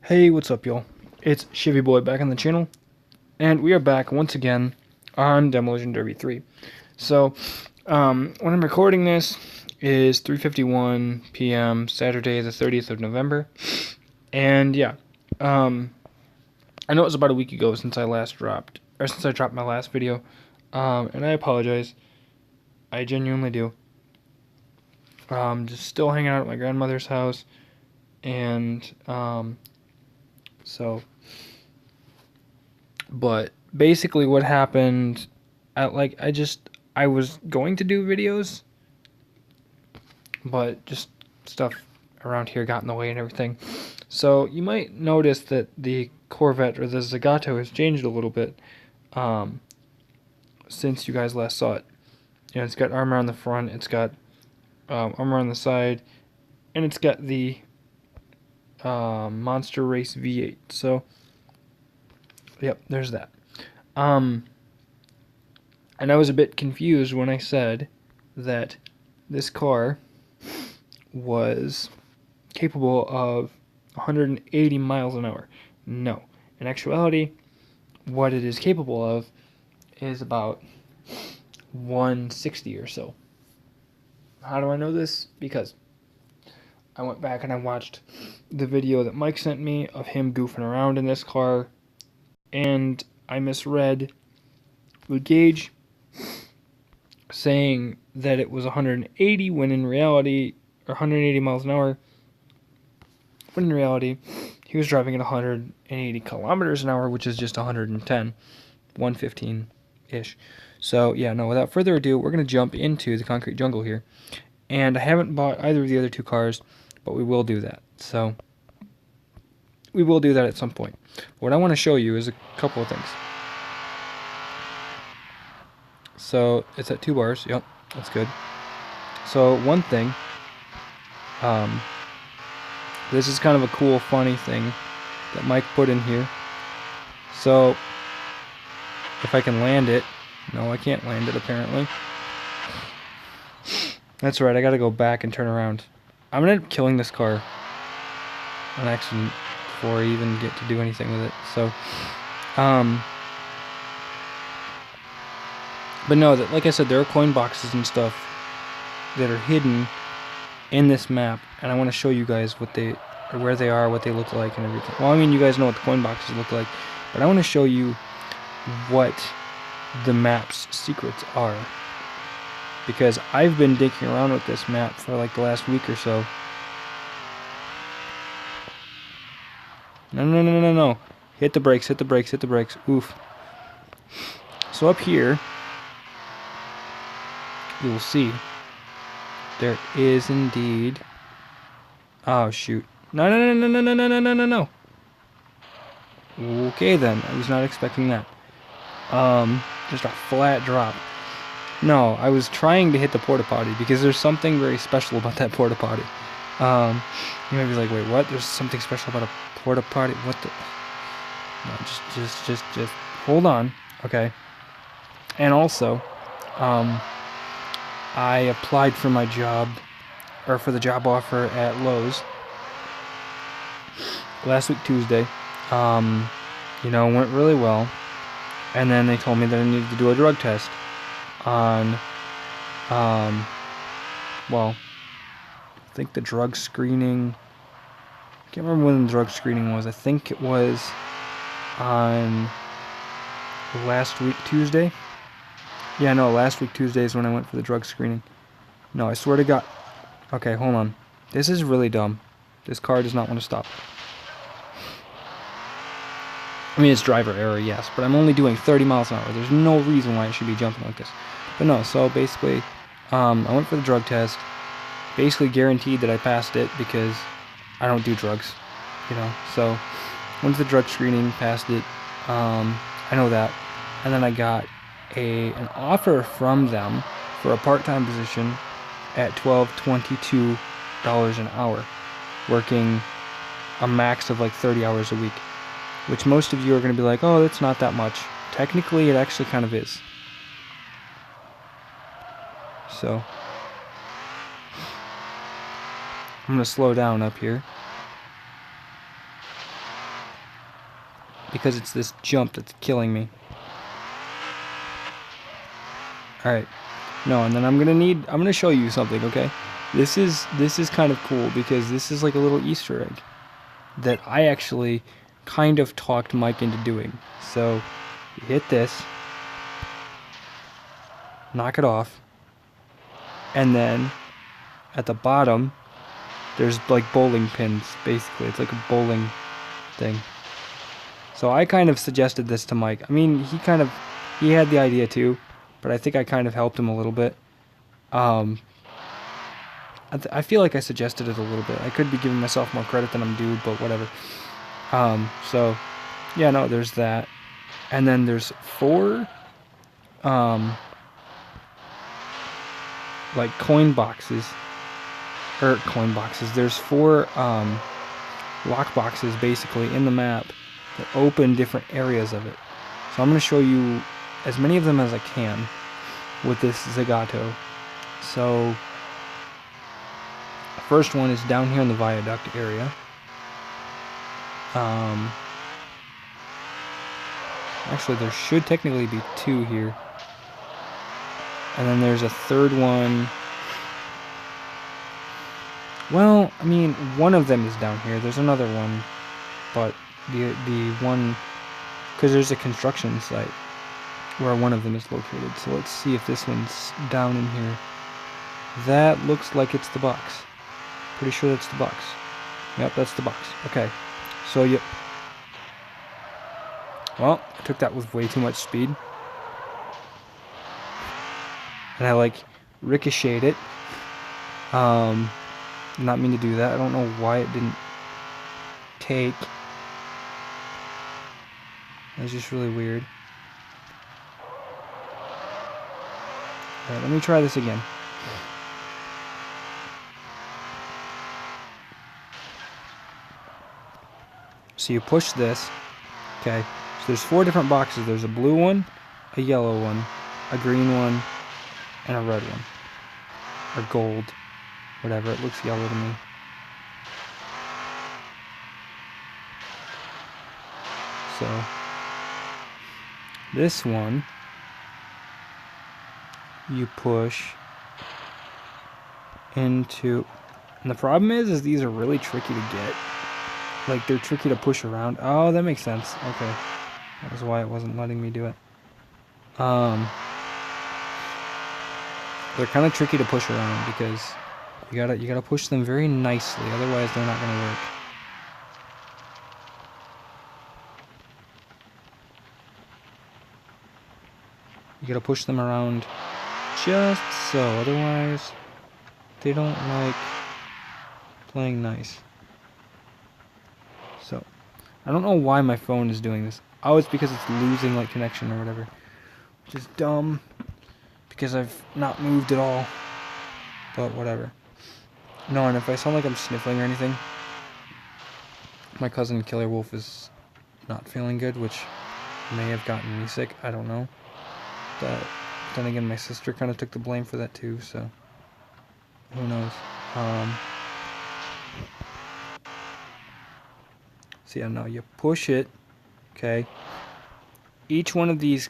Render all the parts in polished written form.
Hey, what's up, y'all? It's Chevy Boy back on the channel, and we are back once again on Demolition Derby 3. So, when I'm recording this is 3:51 p.m. Saturday, the 30th of November, and yeah, I know it was about a week ago since I dropped my last video, and I apologize. I genuinely do. Just still hanging out at my grandmother's house, and so. But basically what happened, I was going to do videos, but just stuff around here got in the way and everything. So you might notice that the Corvette, or the Zagato, has changed a little bit since you guys last saw it. You know, it's got armor on the front, it's got armor on the side, and it's got the Monster Race V8. So, yep, there's that. And I was a bit confused when I said that this car was capable of 180 miles an hour. No. In actuality, what it is capable of is about 160 or so. How do I know this? Because I went back and I watched the video that Mike sent me of him goofing around in this car, and I misread the gauge saying that it was 180 when in reality, or 180 miles an hour, when in reality he was driving at 180 kilometers an hour, which is just 110, 115-ish. So yeah, no, without further ado, we're going to jump into the concrete jungle here. And I haven't bought either of the other two cars, but we will do that. So we will do that at some point. What I want to show you is a couple of things. So it's at 2 bars. Yep, that's good. So one thing, this is kind of a cool, funny thing that Mike put in here. So if I can land it, no, I can't land it apparently. That's right, I gotta go back and turn around. I'm gonna end up killing this car on accident before I even get to do anything with it. So, but no, like I said, there are coin boxes and stuff that are hidden in this map, and I want to show you guys where they are, what they look like, and everything. Well, I mean, you guys know what the coin boxes look like, but I want to show you what the map's secrets are, because I've been digging around with this map for like the last week or so. No. Hit the brakes, hit the brakes, hit the brakes. Oof. So up here, you will see there is indeed... Oh, shoot. No. Okay, then. I was not expecting that. Just a flat drop. No, I was trying to hit the porta potty because there's something very special about that porta potty. You might be like, wait, what? There's something special about a porta potty? What the... No, just hold on. Okay. And also, I applied for my job, or for the job offer at Lowe's last week Tuesday. You know, went really well. And then they told me that I needed to do a drug test on, well, I think the drug screening, I can't remember when the drug screening was. I think it was on last week Tuesday. Yeah, no, last week Tuesday is when I went for the drug screening. No, I swear to God. Okay, hold on. This is really dumb. This car does not want to stop. I mean, it's driver error, yes, but I'm only doing 30 miles an hour. There's no reason why I should be jumping like this. But no, so basically, I went for the drug test. Basically guaranteed that I passed it because I don't do drugs, you know. So, went to the drug screening, passed it. I know that. And then I got an offer from them for a part-time position at $12.22 an hour, working a max of like 30 hours a week. Which most of you are going to be like, oh, that's not that much. Technically, it actually kind of is. So, I'm going to slow down up here. because it's this jump that's killing me. Alright. No, and then I'm gonna show you something, okay? This is kind of cool because this is like a little Easter egg that I actually kind of talked Mike into doing. So you hit this, knock it off, and then at the bottom there's like bowling pins, basically. It's like a bowling thing. So I kind of suggested this to Mike. I mean, he had the idea too, but I think I kind of helped him a little bit. I feel like I suggested it a little bit. I could be giving myself more credit than I'm due, but whatever. So, yeah, no, there's that. And then there's 4, like coin boxes. There's 4, lock boxes, basically, in the map that open different areas of it. So I'm going to show you as many of them as I can with this Zagato. So the first one is down here in the viaduct area. Actually, there should technically be 2 here. And then there's a third one. Well, I mean, one of them is down here. There's another one, but the one, because there's a construction site where one of them is located. So let's see if this one's down in here. That looks like it's the box. Pretty sure that's the box. Yep, that's the box. Okay, so yep. Well, I took that with way too much speed. And I like ricocheted it. Not mean to do that. I don't know why it didn't take. It was just really weird. Alright, let me try this again. So you push this. Okay. So there's 4 different boxes. There's a blue one, a yellow one, a green one, and a red one. Or gold. Whatever, it looks yellow to me. So this one you push into, and the problem is these are really tricky to get. Like, they're tricky to push around. Oh, that makes sense. Okay. That was why it wasn't letting me do it. They're kind of tricky to push around because you gotta push them very nicely, otherwise they're not gonna work. You gotta push them around just so, otherwise they don't like playing nice. So, I don't know why my phone is doing this. Oh, it's because it's losing like connection or whatever. Which is dumb, because I've not moved at all. But whatever. No, and if I sound like I'm sniffling or anything, my cousin Killer Wolf is not feeling good, which may have gotten me sick. I don't know. But then again, my sister kind of took the blame for that too, so who knows. So yeah, no, you push it, okay. Each one of these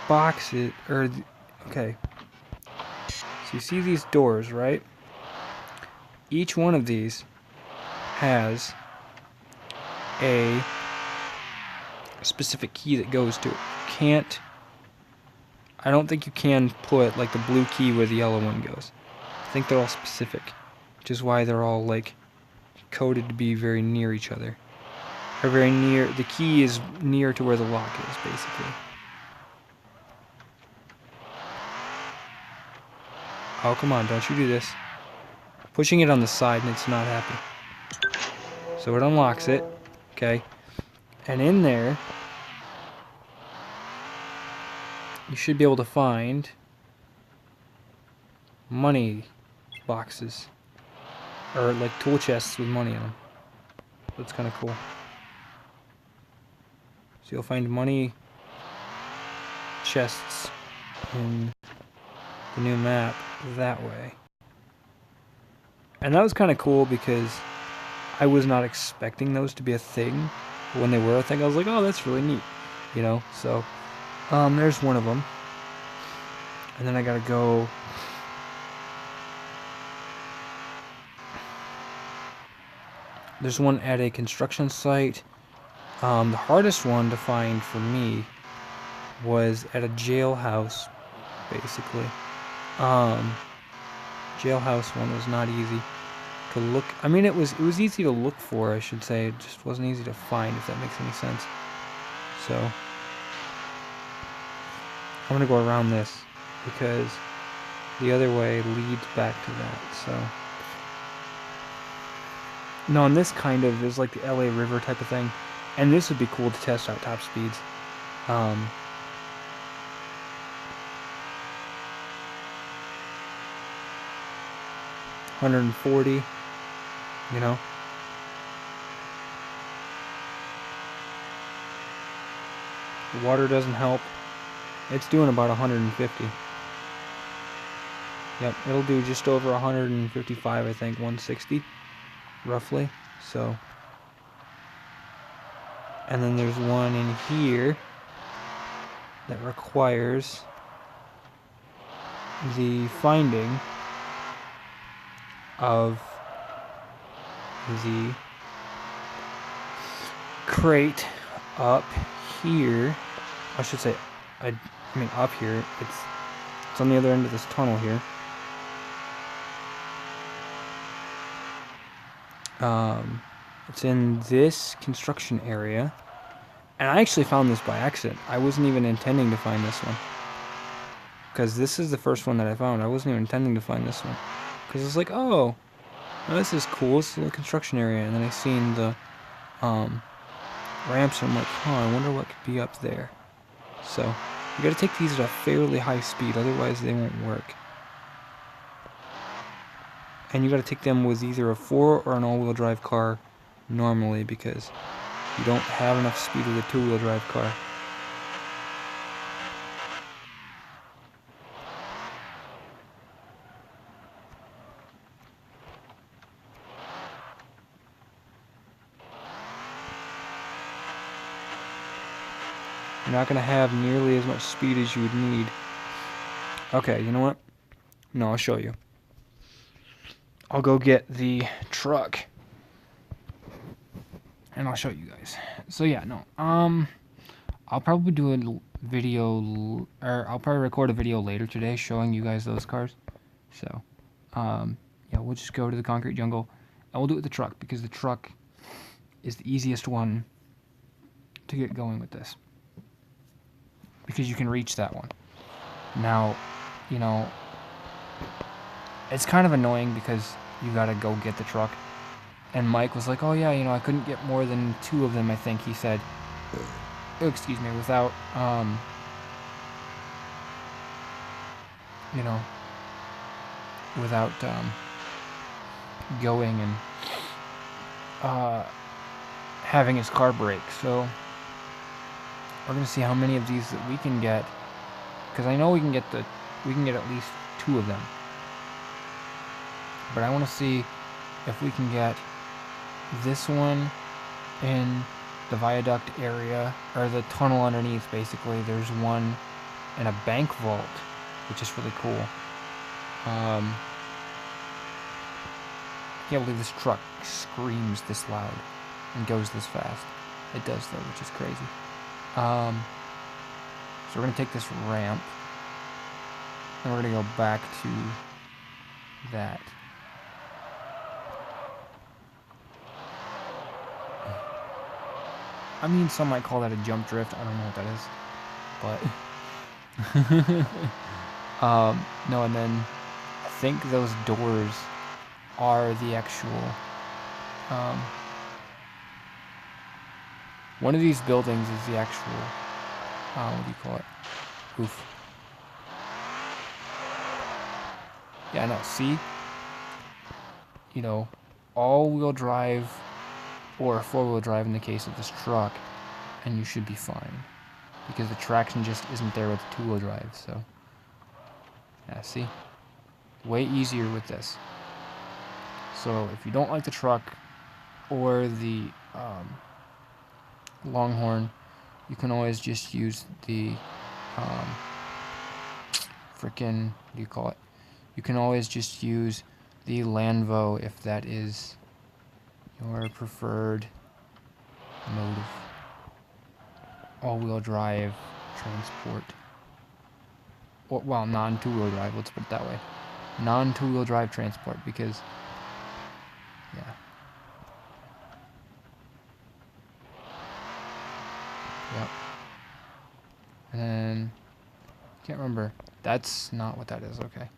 boxes, okay. So you see these doors, right? Each one of these has a specific key that goes to it. I don't think you can put like the blue key where the yellow one goes. I think they're all specific, which is why they're all like coded to be very near each other. Or very near, the key is near to where the lock is, basically. Oh, come on, don't you do this. Pushing it on the side and it's not happy. So it unlocks it, okay? And in there, you should be able to find money boxes. Or like tool chests with money in them. That's kind of cool. So you'll find money chests in the new map that way. And that was kind of cool because I was not expecting those to be a thing. But when they were a thing, I was like, oh, that's really neat, you know. So there's one of them, and then I gotta go. There's one at a construction site. The hardest one to find for me was at a jailhouse, basically. Jailhouse one was not easy to look. I mean, it was easy to look for, I should say. It just wasn't easy to find, if that makes any sense. So I'm gonna go around this because the other way leads back to that. So no, and this kind of is like the LA River type of thing, and this would be cool to test out top speeds. 140, you know. The water doesn't help. It's doing about 150. Yep, it'll do just over 155, I think, 160, roughly. So, and then there's one in here that requires the finding of the crate up here. I should say, I mean up here. It's on the other end of this tunnel here. It's in this construction area, and I actually found this by accident. I wasn't even intending to find this one, because this is the first one that I found. I wasn't even intending to find this one, because it's like, oh, this is cool. It's a little construction area, and then I seen the ramps, and I'm like, huh, I wonder what could be up there. So you got to take these at a fairly high speed, otherwise they won't work. And you got to take them with either a 4 or an all-wheel drive car normally, because you don't have enough speed with a 2-wheel drive car. You're not going to have nearly as much speed as you would need. Okay, you know what? No, I'll show you. I'll go get the truck, and I'll show you guys. So yeah, no, I'll probably do a video, or I'll probably record a video later today showing you guys those cars. So, yeah, we'll just go to the concrete jungle, and we'll do it with the truck, because the truck is the easiest one to get going with this, because you can reach that one. Now, you know, it's kind of annoying because you gotta go get the truck. And Mike was like, oh yeah, you know, I couldn't get more than 2 of them, I think he said. Excuse me, without, you know, without, going and, having his car break. So, we're gonna see how many of these that we can get, because I know we can get at least 2 of them. But I want to see if we can get this one in the viaduct area, or the tunnel underneath, basically. There's one in a bank vault, which is really cool. I can't believe this truck screams this loud and goes this fast. It does, though, which is crazy. So we're going to take this ramp, and we're going to go back to that. I mean, some might call that a jump drift. I don't know what that is. But no, and then I think those doors are the actual one of these buildings is the actual what do you call it? Oof. Yeah, no, see? You know, all-wheel drive or 4-wheel drive in the case of this truck, and you should be fine, because the traction just isn't there with the 2-wheel drive. So yeah, see, way easier with this. So if you don't like the truck or the Longhorn, you can always just use the frickin', what do you call it? You can always just use the Lanvo if that is your preferred mode of all-wheel drive transport. Or, well, non-two-wheel drive, let's put it that way. Non-two-wheel drive transport, because, yeah. Yep. And then, can't remember. That's not what that is, okay.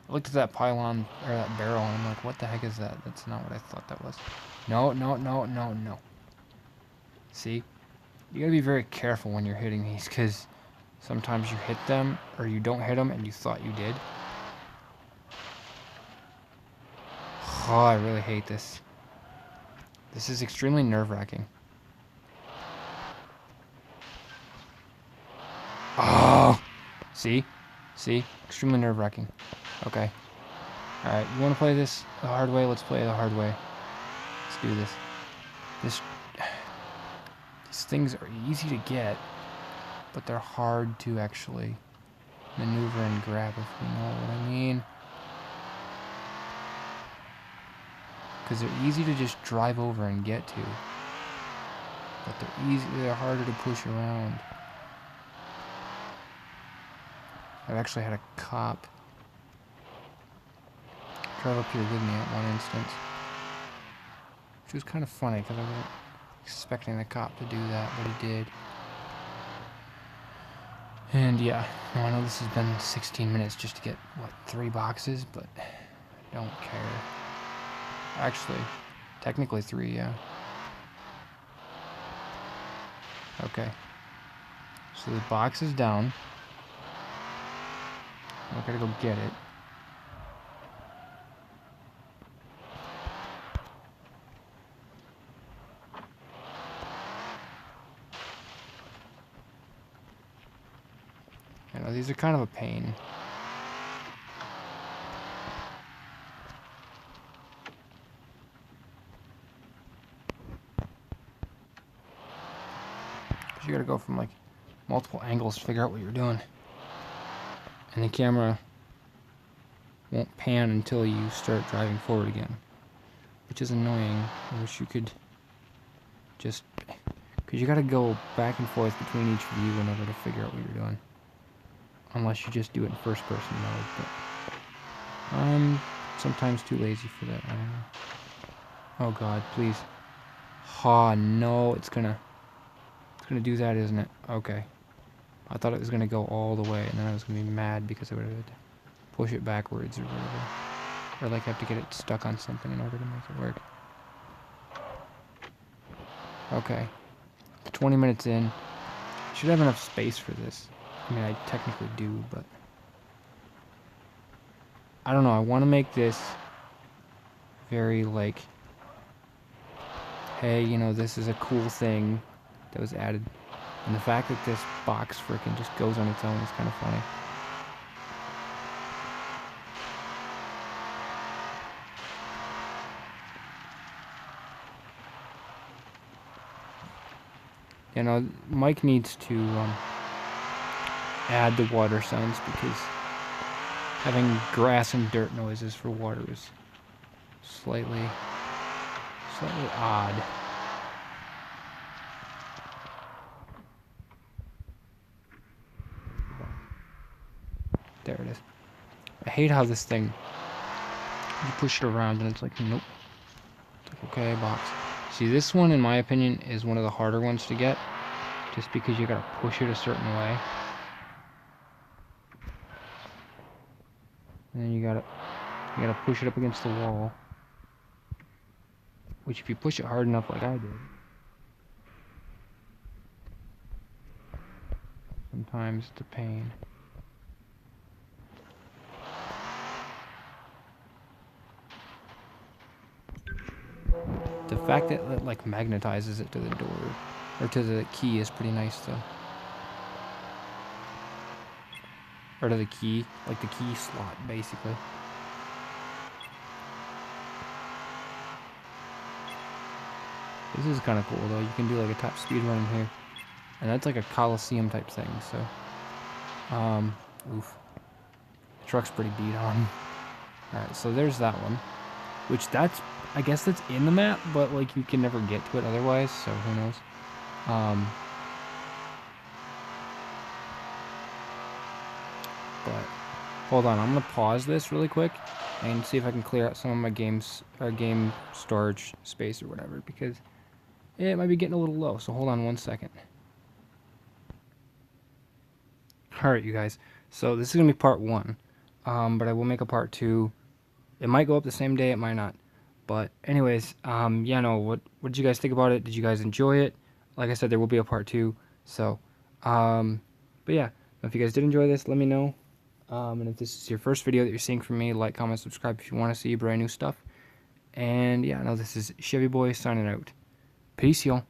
I looked at that pylon, or that barrel, and I'm like, what the heck is that? That's not what I thought that was. No, no, no, no, no. See? You gotta be very careful when you're hitting these, because sometimes you hit them, or you don't hit them, and you thought you did. Oh, I really hate this. This is extremely nerve-wracking. Oh! See? See? Extremely nerve-wracking. Okay. Alright, you want to play this the hard way? Let's play it the hard way. Let's do this. These things are easy to get, but they're hard to actually maneuver and grab, if you know what I mean. Because they're easy to just drive over and get to, but they're harder to push around. I've actually had a cop drive up here with me at one instance, which was kind of funny because I wasn't expecting the cop to do that, but he did. And yeah, now I know this has been 16 minutes just to get, what, 3 boxes, but I don't care. Actually, technically 3, yeah. Okay. So the box is down. I gotta go get it. You know, these are kind of a pain. You gotta go from like multiple angles to figure out what you're doing. And the camera won't pan until you start driving forward again, which is annoying. I wish you could just, because you gotta go back and forth between each view in order to figure out what you're doing. Unless you just do it in first person mode, but I'm sometimes too lazy for that. I don't know. Oh god, please. Oh no, it's gonna do that, isn't it? Okay. I thought it was gonna go all the way, and then I was gonna be mad because I would have to push it backwards or whatever. Or like have to get it stuck on something in order to make it work. Okay. 20 minutes in. Should have enough space for this. I mean, I technically do, but I don't know. I want to make this very like, hey, you know, this is a cool thing that was added. And the fact that this box frickin' just goes on its own is kind of funny. You know, Mike needs to add the water sounds because having grass and dirt noises for water is slightly odd. There it is. I hate how this thing, you push it around and it's like, nope. It's like, okay, box. See, this one, in my opinion, is one of the harder ones to get, just because you gotta push it a certain way. And then you gotta push it up against the wall. Which, if you push it hard enough like I did, sometimes it's a pain. The fact that it like magnetizes it to the door, or to the key, is pretty nice though. Or to the key, like the key slot, basically. This is kind of cool though. You can do like a top speed run in here, and that's like a Coliseum type thing. So, oof, the truck's pretty beat on. All right, so there's that one, which I guess that's in the map, but like you can never get to it otherwise. So who knows? But hold on, I'm gonna pause this really quick and see if I can clear out some of my game storage space or whatever, because it might be getting a little low. So hold on 1 second. Alright, you guys, so this is gonna be part 1, but I will make a part 2. It might go up the same day, it might not. But anyways, yeah, no, what did you guys think about it? Did you guys enjoy it? Like I said, there will be a part 2. So, but yeah, if you guys did enjoy this, let me know. And if this is your first video that you're seeing from me, like, comment, subscribe if you want to see brand new stuff. And yeah, no, this is Chevy Boy signing out. Peace, y'all.